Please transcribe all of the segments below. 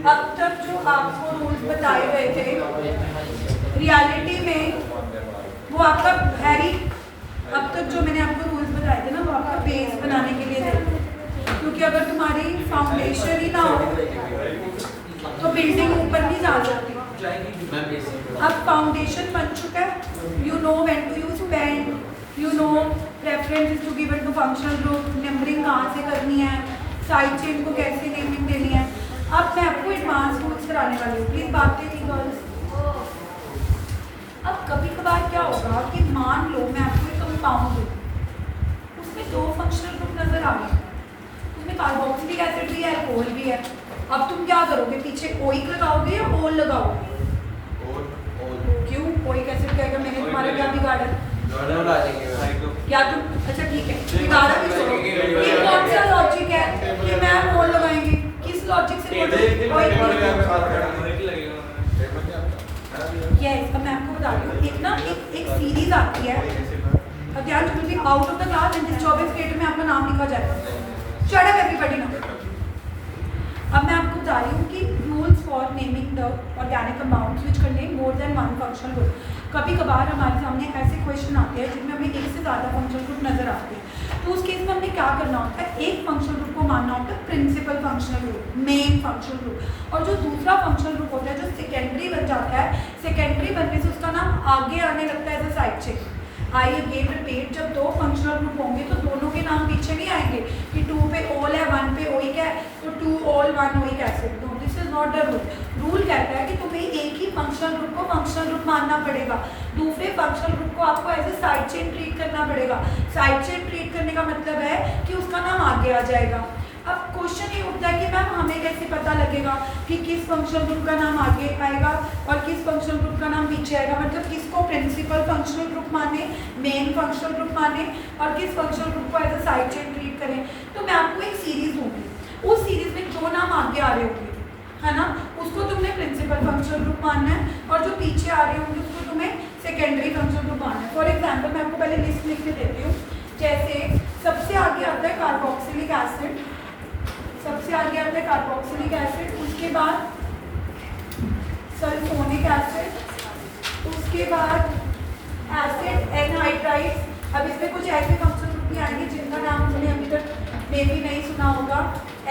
अब तक जो आपको रूल्स बताए गए थे रियलिटी में वो आपका हैरी, अब तक जो मैंने आपको रूल्स बताए थे ना वो आपका बेस बनाने के लिए थे, क्योंकि अगर तुम्हारी फाउंडेशन ही ना हो तो बिल्डिंग ऊपर नहीं जा सकती। अब फाउंडेशन बन चुका है, you know when to use pen, you know references to given to functional group, numbering कहाँ से करनी है, साइड चेन को कैसे नेमिंग देनी है। अब मैं आपको एडवांस रूल्स कराने वाली हूँ, प्लीज बातें नहीं गर्ल्स। अब कभी कभार क्या होगा कि मान लो मैं आपको एक कंपाउंड दूँ, उसमें दो फंक्शनल ग्रुप नजर आ रहे हैं, उसमें कार्बोक्सिलिक एसिड भी है, अल्कोहल भी है। अब तुम क्या करोगे, पीछे ओइक लगाओगे या ओल लगाओगे? क्यों? ओइक एसिड कहेगा मैंने तुम्हारा क्या बिगाड़ा? या तुम अच्छा ठीक है बिगाड़ा भी छोड़ो, ये कौन सा लॉजिक है कि मैम ओल लगाएंगे? किस लॉजिक से यस, अब मैं आपको बता रही हूँ, एक ना एक सीरीज आती है, अब ध्यान रखिए, out of the class and 24 credit में आपका नाम लिखा जाएगा। Shut up everybody now. अब मैं आपको बता रही हूँ कि rules for naming the organic compounds which contain more than one functional group. कभी कभार हमारे सामने ऐसे क्वेश्चन आते हैं जिनमें हमें एक से ज़्यादा फंक्शनल ग्रुप नजर आते हैं, तो उस केस में हमें क्या करना होता है, एक फंक्शनल ग्रुप को मानना होता है principal functional group, main functional group, और जो दूसरा फंक्शनल ग्रुप होता है जो सेकेंडरी बन जाता है, सेकेंडरी बनने से उसका नाम आगे आने लगता है as a side chain. I again repeat, जब दो फंक्शनल ग्रुप होंगे तो दोनों के नाम पीछे नहीं आएंगे कि 2 पे ओल है 1 पे ओइक है तो 2 ओल 1 ओइक ऐसे। No, this is not the rule. Rule कहता है कि तुम्हें एक ही फंक्शनल ग्रुप को फंक्शनल ग्रुप मानना पड़ेगा, दूसरे फंक्शनल ग्रुप को आपको as a side chain treat करना पड़ेगा। साइड चेन ट्रीट करने का मतलब है कि उसका नाम आगे आ जाएगा। अब क्वेश्चन ये उठता है कि मैम हमें कैसे पता लगेगा कि किस फंक्शनल ग्रुप का नाम आगे आएगा और किस फंक्शनल ग्रुप का नाम पीछे आएगा, मतलब किसको प्रिंसिपल फंक्शनल ग्रुप माने, मेन फंक्शनल ग्रुप माने और किस फंक्शनल ग्रुप को as a side chain treat करें। तो मैं आपको एक सीरीज दूंगी, उस सीरीज में जो नाम आगे आ रहे होंगे है ना, उसको तुमने प्रिंसिपल फंक्शनल ग्रुप मानना है और जो पीछे आ रहे होंगे उसको तुम्हें सेकेंडरी फंक्शनल ग्रुप मानना है। फॉर एग्जाम्पल मैं आपको पहले लिस्ट लिख के देती हूँ। जैसे सबसे आगे आता है कार्बोक्सिलिक एसिड, सबसे आगे आता है कार्बोक्सिलिक एसिड, उसके बाद सल्फोनिक एसिड, उसके बाद एसिड एनहाइड्राइड। अब इसमें कुछ ऐसे फंक्शनल ग्रुप भी आएंगे जिनका नाम हमने अभी तक मे भी नहीं सुना होगा,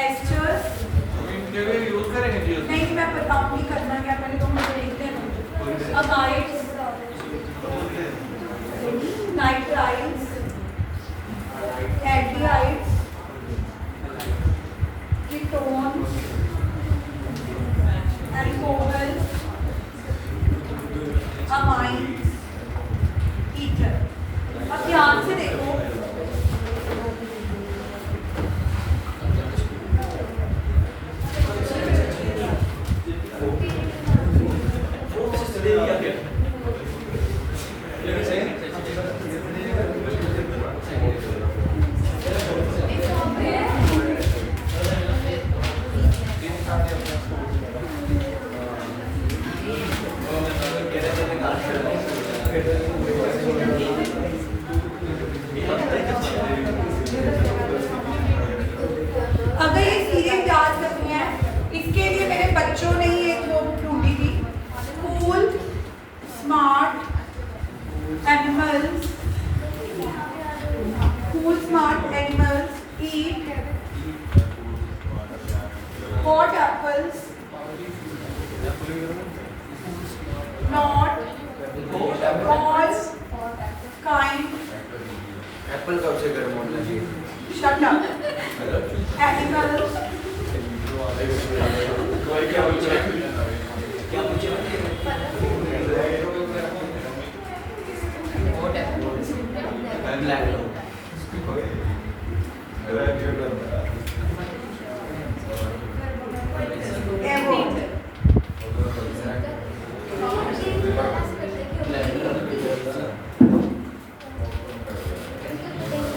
एस्टर्स। नहीं मैं बताऊंगी करना क्या, पहले तो मुझे लिख देना। Amides, nitrides, aldehydes, ketone, alcohol, amines, ether. अब ध्यान से देखो, अगर ये सीरीज याद करनी है इसके लिए मेरे बच्चों ने ही एक वो ढूंढी थी, cool smart animals, cool smart animals eat hot apples not all kind. Apple कब से गर्म होने लगी? Shut up. एनिमल्स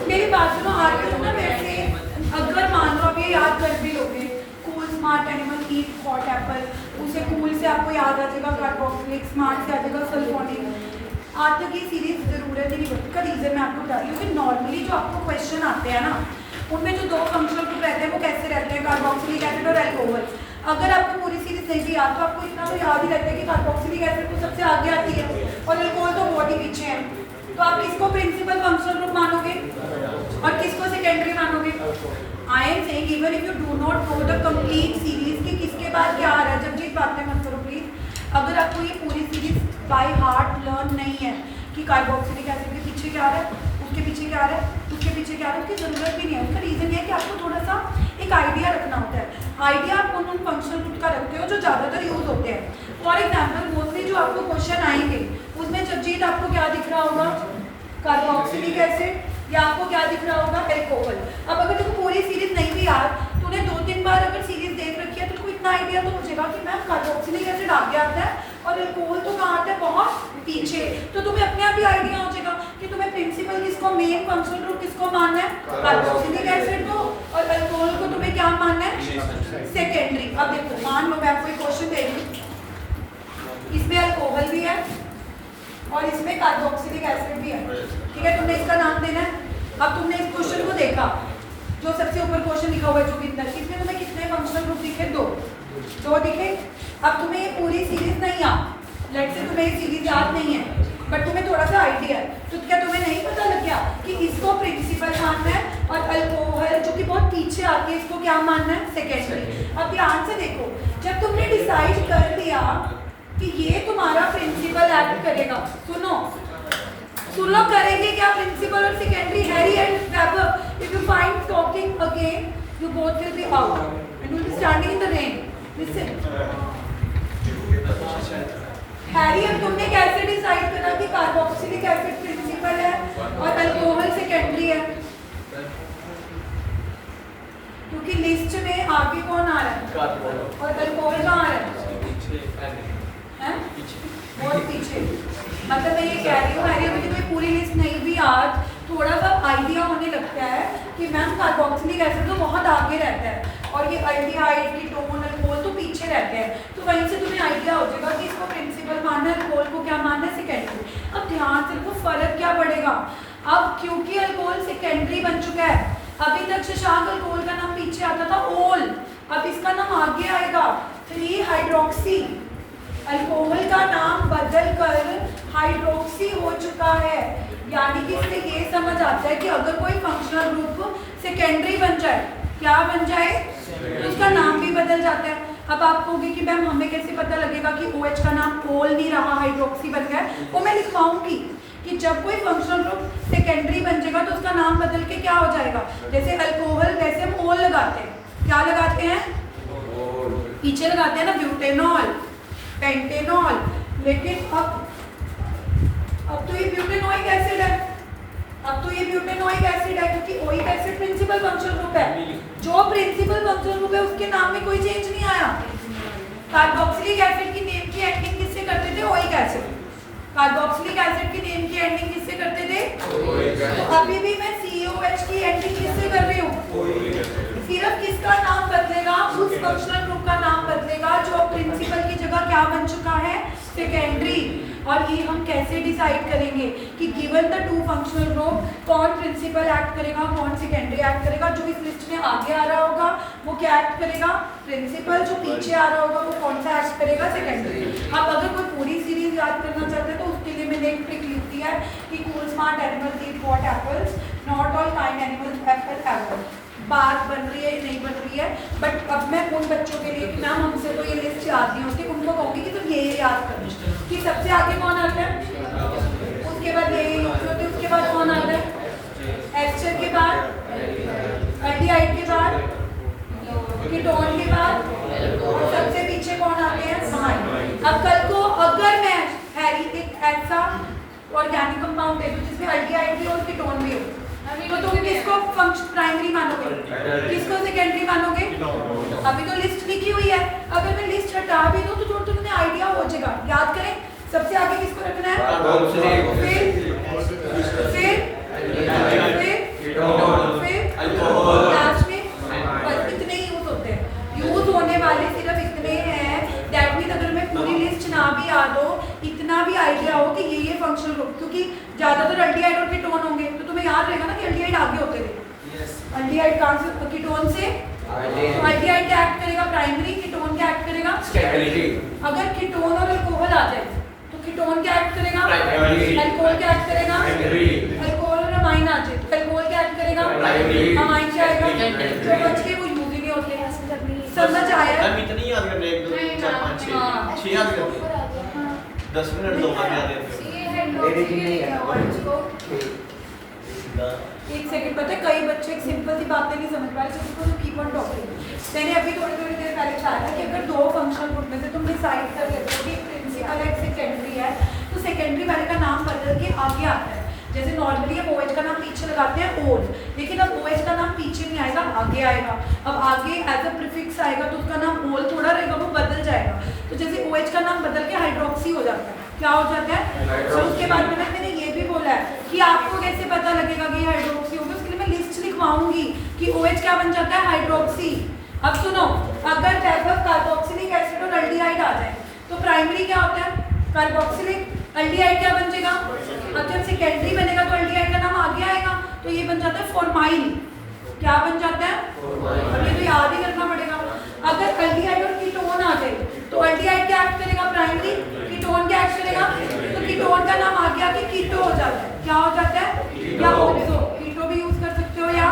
मेरी बात सुनो, आज तक ना वैसे अगर मान लो आप ये याद कर भी लोगे, cool smart animal eat hot Apple, उसे कूल से आपको याद आ जाएगा कार्बोक्सिलिक, स्मार्ट से आ जाएगा सल्फोनिक। आज तक ये सीरीज जरूरत ही नहीं पड़ती। का रीजन मैं आपको बता रही हूँ कि नॉर्मली जो आपको क्वेश्चन आते हैं ना उनमें जो दो फंक्शनल ग्रुप रहते हैं वो कैसे रहते हैं, कार्बोक्सिलिक एसिड और अल्कोहल। अगर आपको पूरी सीरीज नहीं भी याद तो आपको इतना तो याद ही रहता है कि कार्बोक्सिलिक एसिड तो सबसे आगे आती है और अल्कोहल तो बहुत ही पीछे है। तो आप किसको प्रिंसिपल फंक्शनल ग्रुप मानोगे और किसको सेकेंडरी मानोगे? I am saying even if you do not know the complete series कि किसके बाद क्या आ रहा है, जब जी बातें मत करो प्लीज। अगर आपको ये पूरी सीरीज बाय हार्ट लर्न नहीं है कि कार्बोक्सिलिक एसिड के पीछे क्या आ रहा है, उसके पीछे क्या आ रहा है, उसके पीछे क्या आ रहा है, उसकी जरूरत भी नहीं है। उसका रीजन ये है कि आपको थोड़ा सा एक आइडिया रखना होता है। आइडिया आप उन फंक्शनल ग्रुप का रखते हो जो ज़्यादातर यूज होते हैं। फॉर एग्जाम्पल मोस्टली जो आपको क्वेश्चन आएंगे उसमें जगजीत आपको क्या दिख रहा होगा? कार्बोक्सिलिक एसिड, या आपको क्या दिख रहा होगा? अल्कोहल। अब अगर तुमको पूरी सीरीज नहीं भी याद, तूने 2-3 बार अगर सीरीज देख रखी है तो तुमको इतना आइडिया तो हो जाएगा कि मैम कार्बोक्सिलिक एसिड आगे आता है और अल्कोहल तो कहाँ आता है? बहुत पीछे। तो तुम्हें अपने आप ही आइडिया हो जाएगा कि तुम्हें प्रिंसिपल किसको, मेन फंक्शनल ग्रुप किसको मानना है? कार्बोक्सिलिक एसिड को, और अल्कोहल को तुम्हें क्या मानना है? सेकेंडरी। अब देखो मान लो मैं आपको एक क्वेश्चन दे रही हूँ, इसमें अल्कोहल भी है और इसमें कार्बोक्सिलिक एसिड भी है, ठीक है? तुमने इसका नाम देना है। अब तुमने इस क्वेश्चन को देखा, जो सबसे ऊपर क्वेश्चन लिखा हुआ है जोगिंदर, इसमें तुम्हें कितने फंक्शनल ग्रुप दिखे? 2 दिखे। अब तुम्हें ये पूरी सीरीज नहीं याद, लेट्स से तुम्हें ये सीरीज याद नहीं है बट तुम्हें थोड़ा सा आइडिया है, तो क्या तुम्हें नहीं पता लग गया कि इसको प्रिंसिपल मानना है और अल्कोहल जो कि बहुत पीछे आके इसको क्या मानना है? सेकेंडरी। अब ध्यान से देखो, जब तुमने डिसाइड कर दिया कि ये तुम्हारा प्रिंसिपल एक्ट करेगा, सुनो करेंगे क्या प्रिंसिपल और secondary? Harry and weber, if you find talking again you both will be out and will be standing in the rain. Listen Harry, अब तुमने कैसे डिसाइड करा कि कार्बोक्सिलिक एसिड प्रिंसिपल है और अल्कोहल सेकेंडरी है? क्योंकि लिस्ट में आगे कौन आ रहा है और अल्कोहल कहाँ आ रहा है? बहुत पीछे। मतलब मैं ये कह रही हूँ हैरी, अभी तुम्हें पूरी लिस्ट नहीं भी याद, थोड़ा सा आइडिया होने लगता है कि मैम कार्बोक्सिलिक एसिड तो बहुत आगे रहता है और ये अल्डिहाइड, कीटोन, अल्कोहल तो पीछे रहते हैं। तो वहीं से तुम्हें आइडिया हो जाएगा कि इसको प्रिंसिपल मानना है, अल्कोहल को क्या मानना है? सेकेंडरी। अब ध्यान से देखो फर्क क्या पड़ेगा। अब क्योंकि अल्कोहल सेकेंडरी बन चुका है, अभी तक शशांक अल्कोहल का नाम पीछे आता था ओल, अब इसका नाम आगे आएगा 3 हाइड्रोक्सी। अल्कोहल का नाम बदल कर हाइड्रोक्सी हो चुका है, यानी कि इससे ये समझ आता है कि अगर कोई फंक्शनल ग्रुप सेकेंडरी बन जाए, क्या बन जाए, तो उसका नाम भी बदल जाता है। अब आप कहोगे कि मैम हमें कैसे पता लगेगा कि OH का नाम ओल नहीं रहा, हाइड्रोक्सी बन गया? वो मैं लिखवाऊंगी कि जब कोई फंक्शनल ग्रुप सेकेंडरी बन जाएगा तो उसका नाम बदल के क्या हो जाएगा? जैसे अल्कोहल, वैसे हम ओल लगाते हैं, क्या लगाते हैं? पीछे लगाते हैं ना, ब्यूटेनॉल, पेंटेनॉल। लेकिन अब तो ये ब्यूटेनोइक एसिड है, अब तो ये ब्यूटेनोइक एसिड है क्योंकि oic acid principal functional group है। जो प्रिंसिपल फंक्शनल ग्रुप है उसके नाम में कोई चेंज नहीं आया। कार्बोक्सिलिक एसिड की नेम की एंडिंग किससे करते थे? Oic acid. कार्बोक्सिलिक एसिड की नेम की एंडिंग किससे करते थे? तो अभी भी मैं COH की एंडिंग किससे कर रही हूँ? सिर्फ किसका नाम बदलेगा? उस फंक्शनल ग्रुप का नाम बदलेगा जो प्रिंसिपल की जगह क्या बन चुका है? सेकेंडरी। और ये हम कैसे डिसाइड करेंगे कि गिवन द 2 फंक्शनल ग्रुप कौन प्रिंसिपल एक्ट करेगा, कौन सेकेंडरी एक्ट करेगा? जो इस लिस्ट में आगे आ रहा होगा वो क्या एक्ट करेगा? प्रिंसिपल। जो पीछे आ रहा होगा वो कौन सा एक्ट करेगा? सेकेंडरी। अब अगर कोई पूरी सीरीज याद करना चाहते हैं तो उसके लिए मैंने एक ट्रिक लिख दी है कि cool smart animals eat what apples, not all kind animals Apple Apple. बात बन रही है नहीं बन रही है, बट अब मैं उन बच्चों के लिए कि मैम हमसे तो ये लिस्ट याद नहीं होती, उनको कहूँगी कि तुम ये याद करो कि सबसे आगे कौन आता है, उसके बाद ये यूज होती है, उसके बाद कौन आता है? एस्टर के बाद, एल्डिहाइड के बाद, कीटोन के बाद, और सबसे पीछे कौन आते हैं? समाइन। अब कल को अगर मैं हैरी एक ऐसा ऑर्गेनिक कंपाउंड दे दूँ जिसमें एल्डिहाइड भी और कीटोन भी हो, तो तुम किसको फंक्शन प्राइमरी मानोगे, किसको सेकेंडरी मानोगे? अभी तो लिस्ट लिखी हुई है, अगर मैं लिस्ट हटा भी दूं तो तुम्हें आइडिया हो जाएगा। याद करें सबसे आगे किसको रखना है, फिर लास्ट में, बस इतने ही यूज होते हैं। यूज होने वाले सिर्फ इतने हैं। दैट मीन्स अगर मैं पूरी लिस्ट ना भी याद हो, इतना भी आइडिया हो कि ये फंक्शनल ग्रुप, क्योंकि ज्यादातर एल्डिहाइड और कीटोन होंगे तो तुम्हें याद रहेगा ना कि एल्डिहाइड आगे होते थे। एल्डिहाइड कहाँ से? कीटोन से तो अल्डिहाइड क्या एक्ट करेगा? प्राइमरी। कीटोन क्या एक्ट करेगा? सेकेंडरी। अगर कीटोन और अल्कोहल आ जाए तो कीटोन क्या एक्ट करेगा? प्राइमरी। अल्कोहल क्या एक्ट करेगा? सेकेंडरी। अल्कोहल और अमाइन आ जाए तो अल्कोहल क्या एक्ट करेगा? प्राइमरी। अमाइन क्या आएगा? सेकेंडरी। जो बच के वो यूज ही नहीं होते। समझ आया? हम इतनी याद करने 1 2 3 4 5 हाँ। 6 याद करने 10 मिनट 2 बार याद एक सेकंड, पता है कई बच्चे एक सिंपल सी बातें नहीं समझ पा रहे, so उसको कीप ऑन टॉकिंग। मैंने अभी थोड़ी थोड़ी देर पहले बताया था कि अगर दो फंक्शनल ग्रुप में से तुम डिसाइड कर लेते हो कि प्रिंसिपल है सेकेंडरी है, तो सेकेंडरी वाले का नाम बदल के आगे आता है। जैसे नॉर्मली हम OH का नाम पीछे लगाते हैं ओल, लेकिन अब OH का नाम पीछे नहीं आएगा, आगे आएगा। अब आगे एज अ प्रीफिक्स आएगा तो उसका नाम ओल थोड़ा रहेगा, वो बदल जाएगा। तो जैसे OH का नाम बदल के हाइड्रोक्सी हो जाता है। क्या हो जाता है? तो उसके बाद में मैंने ये भी बोला है कि आपको कैसे पता लगेगा कि हाइड्रोक्सी होगी, उसके लिए मैं लिस्ट लिखवाऊंगी कि OH क्या बन जाता है? हाइड्रोक्सी। अब सुनो, अगर कार्बोक्सिलिक एसिड और अल्डिहाइड आ जाए तो प्राइमरी क्या होता है? कार्बोक्सिलिक। अल्डिहाइड क्या बन जाएगा? अब जब सेकेंडरी बनेगा तो अल्डिहाइड का नाम आगे आएगा, तो ये बन जाता है फॉर्माइल। क्या बन जाता है? अब ये तो याद ही करना पड़ेगा। अगर अल्डिहाइड और कीटोन आ जाए तो अल्डिहाइड क्या एक्ट करेगा? प्राइमरी। कीटोन क्या एक्ट करेगा? तो कीटोन का नाम आगे आके कीटो हो जाता है। क्या हो जाता है? या ऑक्सो। कीटो भी यूज कर सकते हो या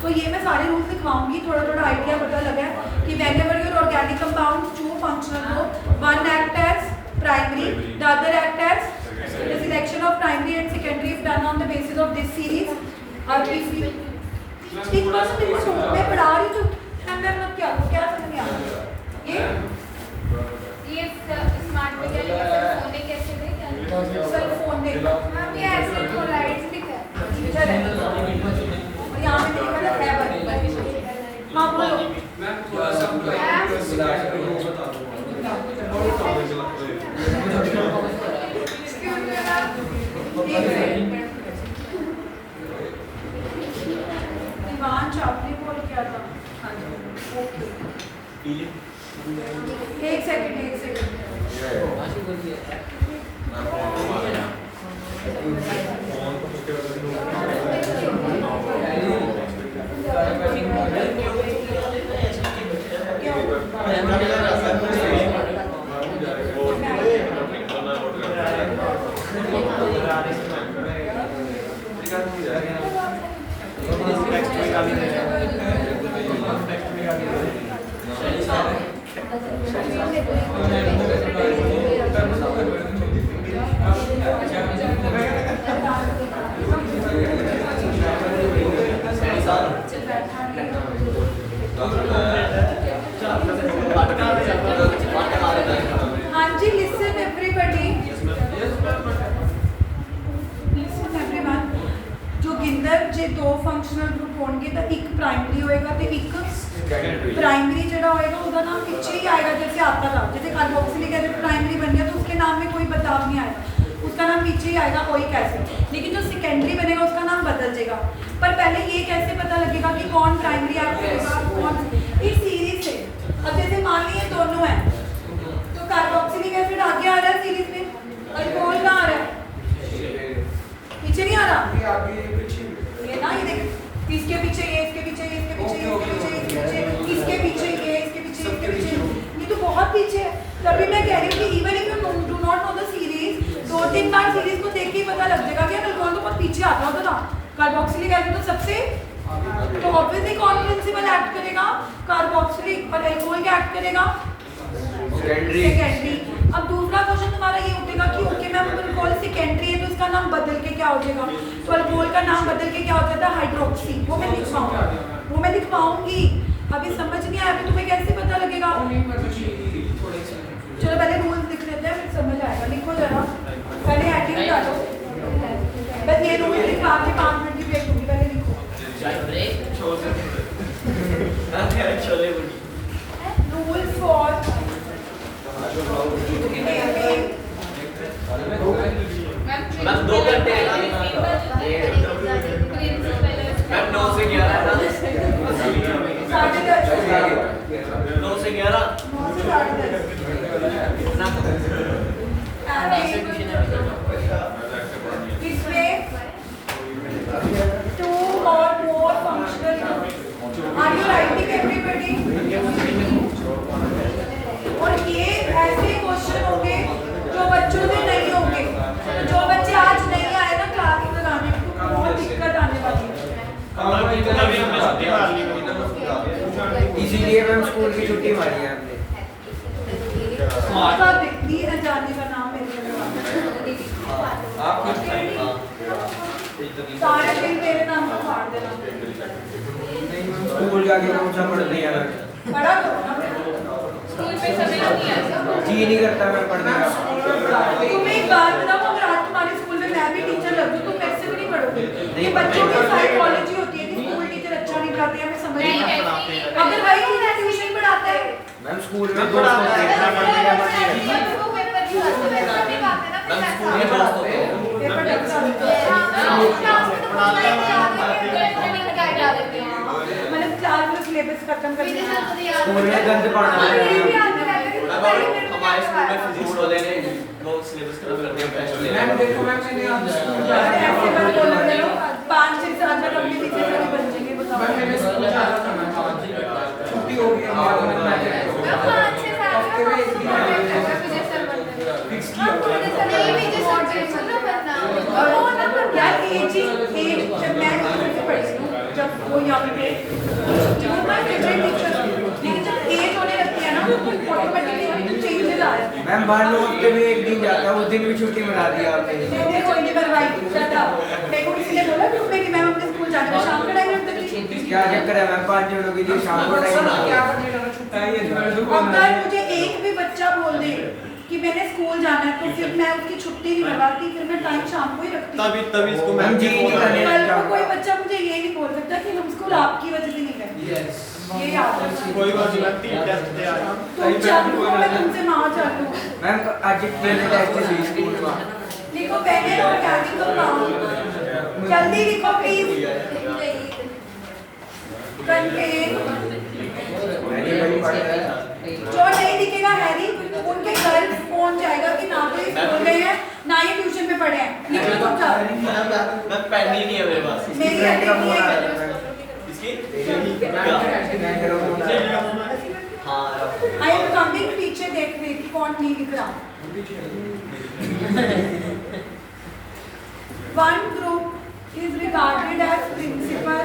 तो ये मैं सारे रूल्स लिखवाऊंगी, थोड़ा थोड़ा आइडिया पता लगा है कि whenever your organic compounds two functional group, one act as primary, the other act as the selection of primary and secondary is done on the basis of this series. और if you एक बार से देखो मैं पढ़ा रही हूँ तो मैं मतलब क्या समझ नहीं आ रहा ये स्मार्ट मीटर फोन कैसे दे क्या सेल फोन ने हम ये ऐसे कोलाइड्स लिखा है फीचर है और यहाँ पे लिखा है बन हाँ बोलो मैं थोड़ा सा दीवान चापने को क्या था? हाँ जी ओके एक सेकंड हाँ जी लिसन एवरीबॉडी लिसन एवरीवन जो गिंदर जे दो फंक्शनल ग्रुप होंगे तो एक प्राइमरी होएगा तो एक प्राइमरी जड़ा होएगा उसका नाम पीछे ही आएगा जैसे आता था जैसे कार्बोक्सिलिक एसिड प्राइमरी बन गया तो उसके नाम में कोई बदलाव नहीं आएगा उसका नाम पीछे ही आएगा ओइक एसिड लेकिन जो सेकेंडरी बनेगा उसका नाम बदल जाएगा पर पहले ये कैसे पता लगेगा कि कौन प्राइमरी एक्ट करेगा कौन इस सीरीज से अब जैसे मान लीजिए दोनों है तो कार्बोक्सिलिक एसिड आगे आ रहा है सीरीज में अल्कोहल कहाँ आ रहा है पीछे नहीं आ रहा ये ना ये देख इसके पीछे ये इसके पीछे ये इसके पीछे ये इसके पीछे ये इसके पीछे इसके पीछे ये तो बहुत पीछे है तभी मैं कह रही हूँ कि even if you do not know the series 2-3 bar series को देख के ही पता लग जाएगा कि अल्कोहल तो बहुत पीछे आता होता था कार्बोक्सिलिक एसिड तो सबसे तो ऑब्वियसली कौन प्रिंसिपल एक्ट करेगा कार्बोक्सिलिक और अल्कोहल क्या एक्ट करेगा सेकेंडरी अब दूसरा क्वेश्चन तुम्हारा ये उठेगा कि ओके मैम अल्कोहल सेकेंडरी है तो इसका नाम बदल के क्या हो जाएगा तो अल्कोहल का नाम बदल के क्या हो जाता है हाइड्रोक्सी वो मैं लिखवाऊंगी अभी समझ नहीं आया तुम्हें कैसे पता लगेगा चलो पहले रूल्स लिख लेते हैं फिर समझ आएगा लिखो जरा पहले हेडिंग डालो बस ये रूल लिखा के 5 मिनट की ब्रेक होगी पहले लिखो रूल फॉर मैम 2 घंटे मैम 9 से 11 9 से 11 इसमें 2 और more functional इसीलिए मैम स्कूल की छुट्टी मारी है हमने। आपका दिखती है जाने का नाम मेरे सारे दिन मेरे नाम को फाड़ देना। स्कूल जाके कौन सा पढ़ दिया मैं? बड़ा करो ना। स्कूल पे समय नहीं आता जी नहीं करता मैं पढ़ने का। तुम्हें एक बात बताऊं, अगर आज तुम्हारे स्कूल में मैं भी टीचर लग दूं तो मेरे से भी नहीं पढ़ोगे। ये बच्चों की साइकोलॉजी होती है कि स्कूल टीचर अच्छा नहीं पढ़ाते हैं, हमें समझ नहीं आता। अगर वही टीचर ट्यूशन पढ़ाता है मैम स्कूल में दोस्त होते हैं, पढ़ने का मन नहीं करता। पेपर डर मतलब क्लास में सिलेबस खत्म कर दिया। स्कूल में गंद पढ़ना है। हमारे स्कूल में फिजिक्स वाले ने वो सिलेबस खत्म कर दिया टेस्ट ले मैम देखो मैम मैंने आज स्कूल अगर ऐसे बात बोलो करो 5-6 साल तक अपने टीचर से बन जाएंगे। बताओ मैंने स्कूल जा रहा था मैं छुट्टी हो गई बाद में फिक्स किया यार एज जब मैं स्कूल से पढ़ी हूँ, जब वो यहाँ पे वो माय फेवरेट टीचर, लेकिन जब एज होने लगती है ना तो ऑटोमेटिकली चेंजेस आ रहे हैं। मैम बाहर लोग हफ्ते में एक दिन जाता है, उस दिन भी छुट्टी मना दिया आपने। मैंने कोई नहीं करवाई। मेरे को किसी ने बोला कि तुम्हें कि मैम हमने स्कूल जाने का शाम का टाइम रखते थे। क्या चक्कर है मैम? 5 जनों के लिए शाम को टाइम क्या करने जाना छुट्टा है ये अगर मुझे एक भी बच्चा बोल दे कि मैंने स्कूल जाना है तो फिर मैं उसकी छुट्टी नहीं करवाती, फिर मैं टाइम शाम को ही रखती। तभी इसको मैम जी नहीं करने कल को कोई बच्चा मुझे ये नहीं बोल सकता कि हम स्कूल आपकी वजह से नहीं गए। ये याद रखना। कोई बात नहीं, 3 टेस्ट दे आया। तुम चालू हो, मैं तुमसे माँ चालू। मैम आज पहले टेस्ट थी स्कूल में। लिखो पहले और क्या लिखो नाम जल्दी लिखो प्लीज। कंटेन मैंने वही पढ़ा है। जो नहीं दिखेगा हैरी उनके घर फोन जाएगा कि ना तो ये स्कूल गए हैं ना ये ट्यूशन में पढ़े हैं। लिख लो तुम सब। मैं पेन ही नहीं है मेरे पास। मेरी हेडेक नहीं है। इसकी हाँ आई एम कमिंग, पीछे देख रही थी कौन नहीं लिख रहा। One group is regarded as principal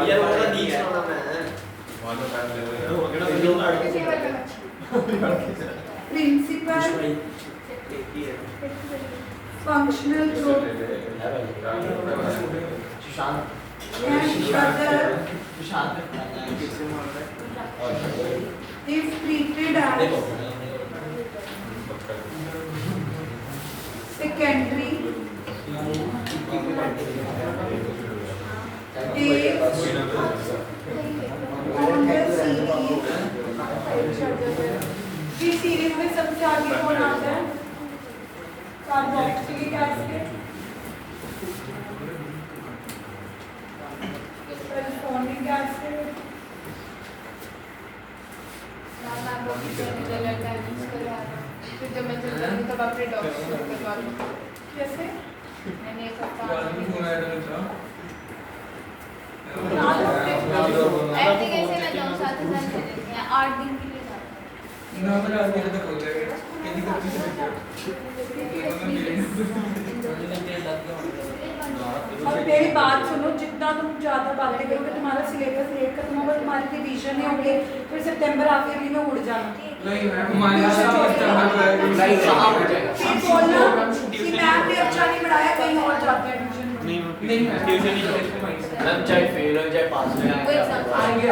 यार वो ना नीच होना मैं principal functional group and other if treated as secondary days on the series। इस सीरीज में सबसे आगे कौन आता है? कार्बोक्सिलिक एसिड, सल्फोनिक एसिड, तब अपने डॉक्टर से करवा लो। कैसे? मैंने एक हफ्ता ऐसे कैसे मैं जाऊँ 7,000 दे देते हैं 8 दिन के लिए जाते और मेरी बात सुनो, जितना तुम ज्यादा बातें करोगे तुम्हारा सिलेबस लेट खत्म होगा, तुम्हारे रिवीजन नहीं होंगे, फिर सितंबर आखिरी में उड़ जाना। फिर बोलना कि मैम ने अच्छा नहीं पढ़ाया, कहीं और जाते हैं ट्यूशन। ट्यूशन नहीं मैम, चाहे फेल हो चाहे पास हो हैं। कोई एग्जाम आएंगे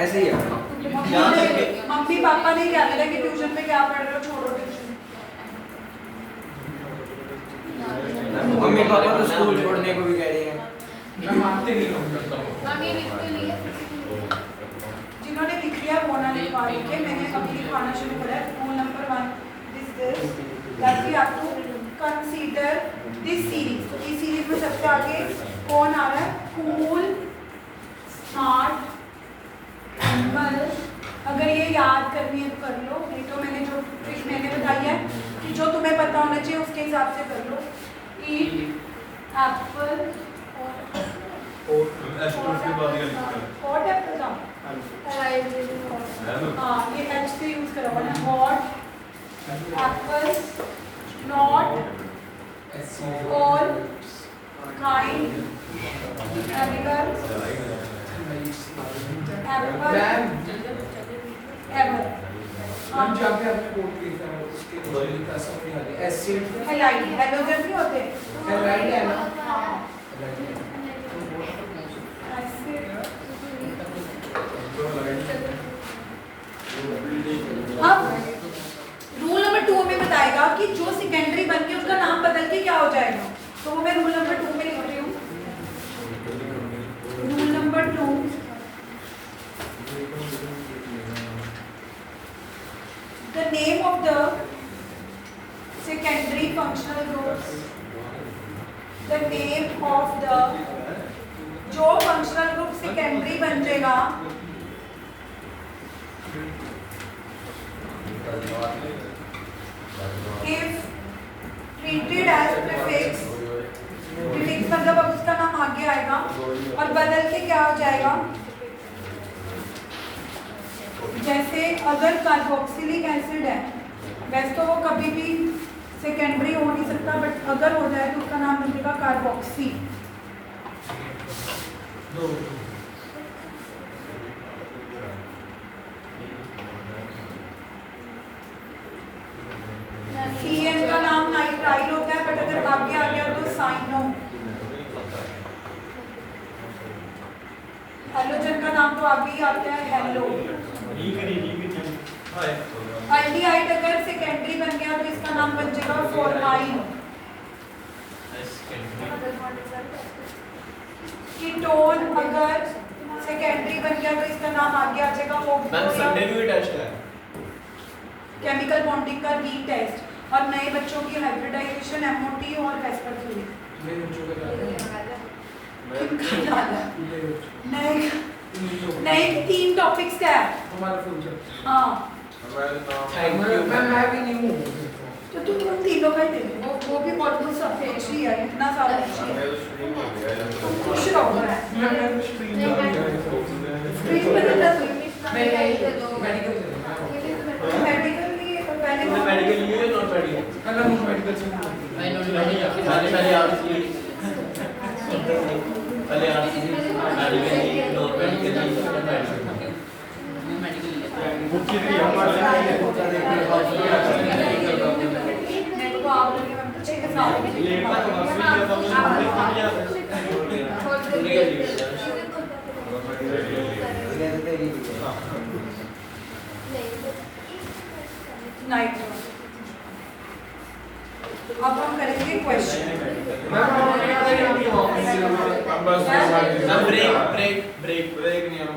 ऐसे ही है। मम्मी पापा नहीं कहते थे कि ट्यूशन में क्या पढ़ रहे हो, छोड़ो ट्यूशन। मम्मी पापा तो स्कूल छोड़ने को भी कह रही हैं। हम ये लिखते नहीं है जिन्होंने लिख लिया वो ना लिखवा के मैंने अभी लिखवाना शुरू करा है। Rule number 1 this that we have to consider this series. तो इस सीरीज में सबसे आगे कौन आ रहा है? Cool, smart, animal. अगर ये याद करनी है तो कर लो, नहीं तो मैंने जो ट्रिक मैंने बताई है कि जो तुम्हें पता होना चाहिए उसके हिसाब से कर लो। ईट, एप्पल, हॉट एप्पल का हाँ ये एच से यूज करा हुआ है। हॉट एप्पल हेलाइड हेलोजन नहीं होते अब रूल नंबर 2 में बताएगा कि जो सेकेंडरी बन के उसका नाम बदल के क्या हो जाएगा। तो वो मैं रूल नंबर 2 में लिख रही हूँ। Rule number 2 the name of the secondary functional groups, the name of the जो functional group secondary बन जाएगा if treated as prefix मतलब अब उसका नाम आगे आएगा और बदल के क्या हो जाएगा। जैसे अगर कार्बोक्सिलिक एसिड है वैसे तो वो कभी भी सेकेंडरी हो नहीं सकता, बट अगर हो जाए तो उसका नाम बनेगा कार्बोक्सी। CN का नाम नाइट्राइल होता है, बट अगर आगे आ गया तो साइनो। हेलोजन का नाम तो आगे ही आता है हेलो। अल्डिहाइड अगर सेकेंडरी बन गया तो इसका नाम बन जाएगा फॉर्माइन। कीटोन अगर सेकेंडरी बन गया तो इसका नाम आगे आ जाएगा मैम संडे भी टेस्ट है केमिकल बॉन्डिंग का री टेस्ट और नए बच्चों की हाइब्रिडाइजेशन एमओटी और वेस्पर थ्योरी। नए 3 टॉपिक्स है। हाँ थैंक यू मैं भी नहीं हूँ। तो तुम उन तीनों का ही दे दो, वो भी ऑलमोस्ट सब अच्छी है, इतना सारा अच्छी है। तुम खुश रहो है। स्क्रीन पर मेडिकल लिए तो पहले मेडिकल लिए नॉन मेडिकल अलग मेडिकल से पहले आर्ट्स लिए पहले आर्ट्स लिए मेडिकल नॉन मेडिकल मेरे को आप लोग में पूछे के साथ नाइट। अब हम करेंगे क्वेश्चन। ब्रेक नहीं हम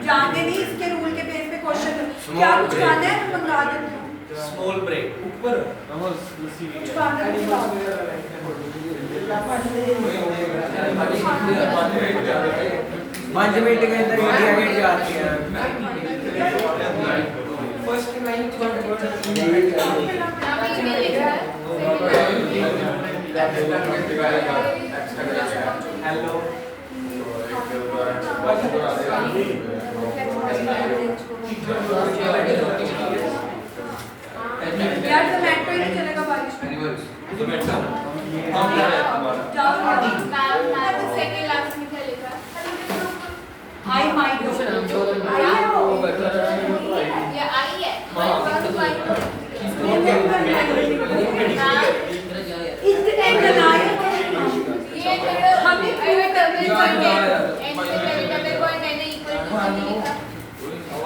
जानते नहीं इसके रूल के बेस पे क्वेश्चन क्या कुछ खाना है तो मंगा देते हो। स्मॉल ब्रेक ऊपर कुछ खाना है तो मंगा दो। 5 मिनट के अंदर इंडिया गेट जाती है। फर्स्ट लाइन हेलो यार टोमेटो ही नहीं चलेगा बारिश में। सेकंड लास्ट में क्या लिखा आई माइट ये आई है इतने बनाए ये हमें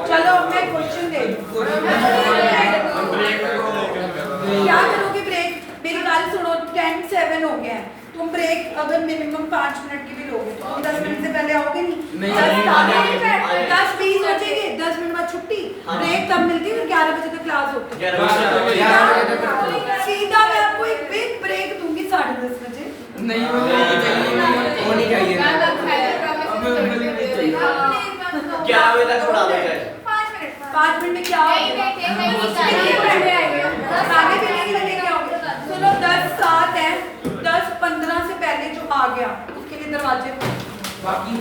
चलो अब मैं क्वेश्चन दे क्या करोगे ब्रेक। मेरी बात सुनो 10:07 हो गया है। तुम ब्रेक अगर मिनिमम 5 मिनट की भी लोगे तो 10 मिनट से पहले आओगे नहीं। 10-20 बजेंगे, 10 मिनट बाद छुट्टी। ब्रेक तब मिलती है 11 बजे तक क्लास होती है। सीधा मैं आपको एक बिग ब्रेक दूंगी 10:30 बजे। नहीं होनी चाहिए। 11 बजे तक छोड़ा दो 5 मिनट में क्या होगा? आगे भी नहीं लगेंगे आओगे। सुनो 10:07 है, 10:15 से पहले जो आ गया उसके लिए दरवाजे बाकी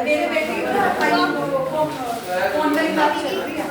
मेरे बेटे फोन में बात कर रही है।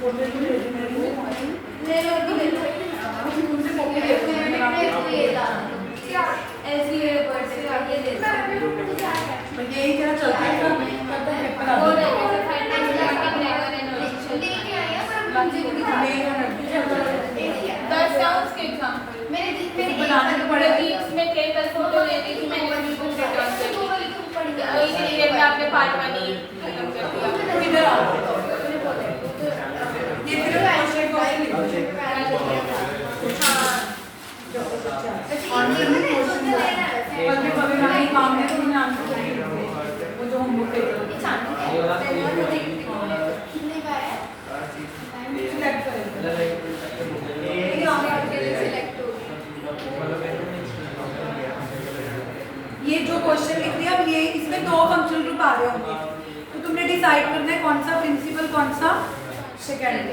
ले लो अभी ले लो उनसे कॉपी लेते हैं ये था ऐसी वर्ड से आगे ले लो यही क्या चलता है कब तक पेपर वो आता है लेके आए हैं पर मुझे भी दस साउंड्स के एग्जांपल मेरे बनाने तो पड़ेगा। वीक्स में कई बार फोटो ले ली थी मैंने बिल्कुल रिटर्न कर दी इसीलिए मैं अपने पार्ट वाली खत्म कर दिया इधर आओ ये फिर क्वेश्चन को कभी कभी हमें काम में तो मैंने आंसर नहीं दिए वो जो होमवर्क पे सिलेक्ट करेंगे ये जो क्वेश्चन लिख दिया अब ये इसमें दो फंक्शनल ग्रुप आ रहे होंगे तो तुमने डिसाइड करना है कौन सा प्रिंसिपल कौन सा सेकेंड